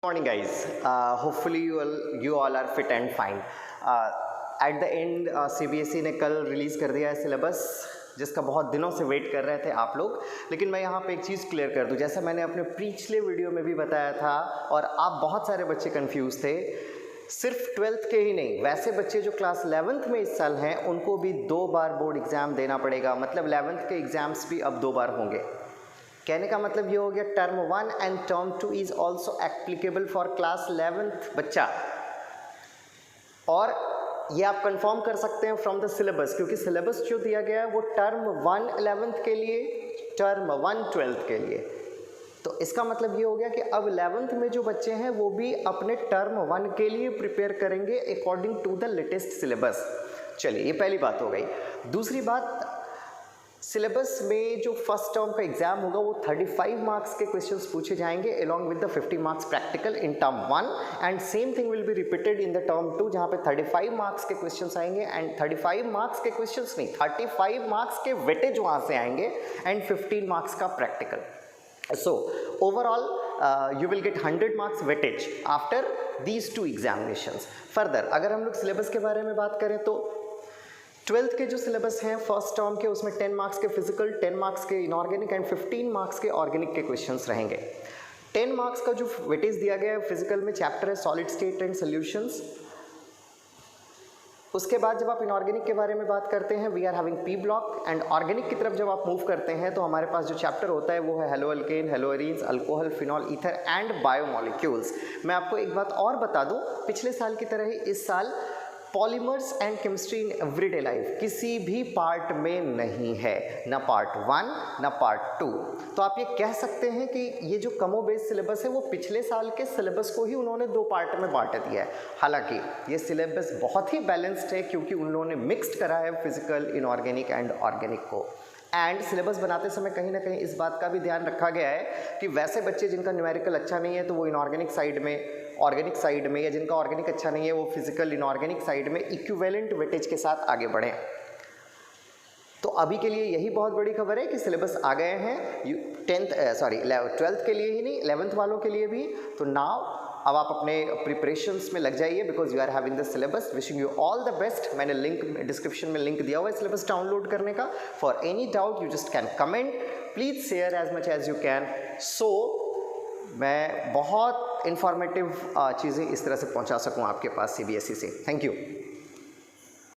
Morning guys, hopefully you all are fit and fine. At the end CBSE ने कल release कर दिया है सिलेबस जिसका बहुत दिनों से वेट कर रहे थे आप लोग। लेकिन मैं यहाँ पे एक चीज़ क्लियर कर दूँ, जैसा मैंने अपने पिछले वीडियो में भी बताया था और आप बहुत सारे बच्चे कंफ्यूज थे, सिर्फ 12th के ही नहीं, वैसे बच्चे जो क्लास 11th में इस साल हैं उनको भी 2 बार बोर्ड एग्ज़ाम देना पड़ेगा। मतलब 11th के एग्ज़ाम्स भी अब 2 बार होंगे। कहने का मतलब ये हो गया term 1 and term 2 is also applicable for class 11th बच्चा। और ये आप कंफर्म कर सकते हैं फ्रॉम द सिलेबस, क्योंकि सिलेबस जो दिया गया है वो टर्म 1 11th के लिए, टर्म 1 12th के लिए। तो इसका मतलब ये हो गया कि अब 11th में जो बच्चे हैं वो भी अपने टर्म 1 के लिए प्रिपेयर करेंगे according to the latest syllabus. चलिए, ये पहली बात हो गई। दूसरी बात, सिलेबस में जो फर्स्ट टर्म का एग्जाम होगा वो 35 मार्क्स के क्वेश्चंस पूछे जाएंगे along with the 50 marks practical in term 1 and same thing will be repeated in the term 2, जहाँ पे 35 मार्क्स के क्वेश्चंस आएंगे एंड 35 मार्क्स के क्वेश्चंस नहीं, 35 मार्क्स के वेटेज वहाँ से आएंगे एंड 15 मार्क्स का practical. So overall you will get 100 marks weightage after these 2 examinations. Further अगर हम लोग सिलेबस के बारे में बात करें तो 12th के जो सिलेबस हैं फर्स्ट टर्म के, उसमें 10 मार्क्स के फिजिकल, 10 मार्क्स के इनऑर्गेनिक एंड 15 मार्क्स के ऑर्गेनिक के क्वेश्चंस रहेंगे। 10 मार्क्स का जो वेटेज दिया गया है फिजिकल में चैप्टर है सॉलिड स्टेट एंड सॉल्यूशंस। उसके बाद जब आप इनऑर्गेनिक के बारे में बात करते हैं we are having P block and organic की तरफ जब आप मूव करते हैं तो हमारे पास जो चैप्टर होता है वो है hello alkane, hello arenes, alcohol, phenol, ether and biomolecules. मैं आपको एक बात और बता दूं, पिछले साल की तरह ही इस साल polymers and chemistry in everyday life किसी भी पार्ट में नहीं है, ना पार्ट 1 ना पार्ट 2। तो आप ये कह सकते हैं कि ये जो कमो बेस सिलेबस है वो पिछले साल के सिलेबस को ही उन्होंने 2 पार्ट में बांट दिया है। हालांकि ये सिलेबस बहुत ही बैलेंस्ड है क्योंकि उन्होंने मिक्स्ड करा है फिजिकल, इनऑर्गेनिक एंड ऑर्गेनिक को। एंड सिलेबस बनाते समय कहीं ना कहीं इस बात का भी ध्यान रखा गया है कि वैसे बच्चे जिनका न्यूमेरिकल अच्छा नहीं है तो वो इनऑर्गेनिक साइड में, ऑर्गेनिक साइड में, या जिनका ऑर्गेनिक अच्छा नहीं है वो फिजिकल इनऑर्गेनिक साइड में इक्विवेलेंट वेटेज के साथ आगे बढ़ें। तो अभी के लिए यही बहुत बड़ी खबर है कि सिलेबस आ गए हैं 12th के लिए ही नहीं, 11th वालों के लिए भी। तो नाउ अब आप अपने प्रिपरेशंस में लग जाइए because you are having the syllabus. Wishing you all the best. मैंने लिंक डिस्क्रिप्शन में लिंक दिया हुआ है सिलेबस डाउनलोड करने का। For any doubt you just can comment, please share as much as you can. So मैं बहुत informative चीज़ें इस तरह से पहुंचा सकूं आपके पास CBSE से। Thank you.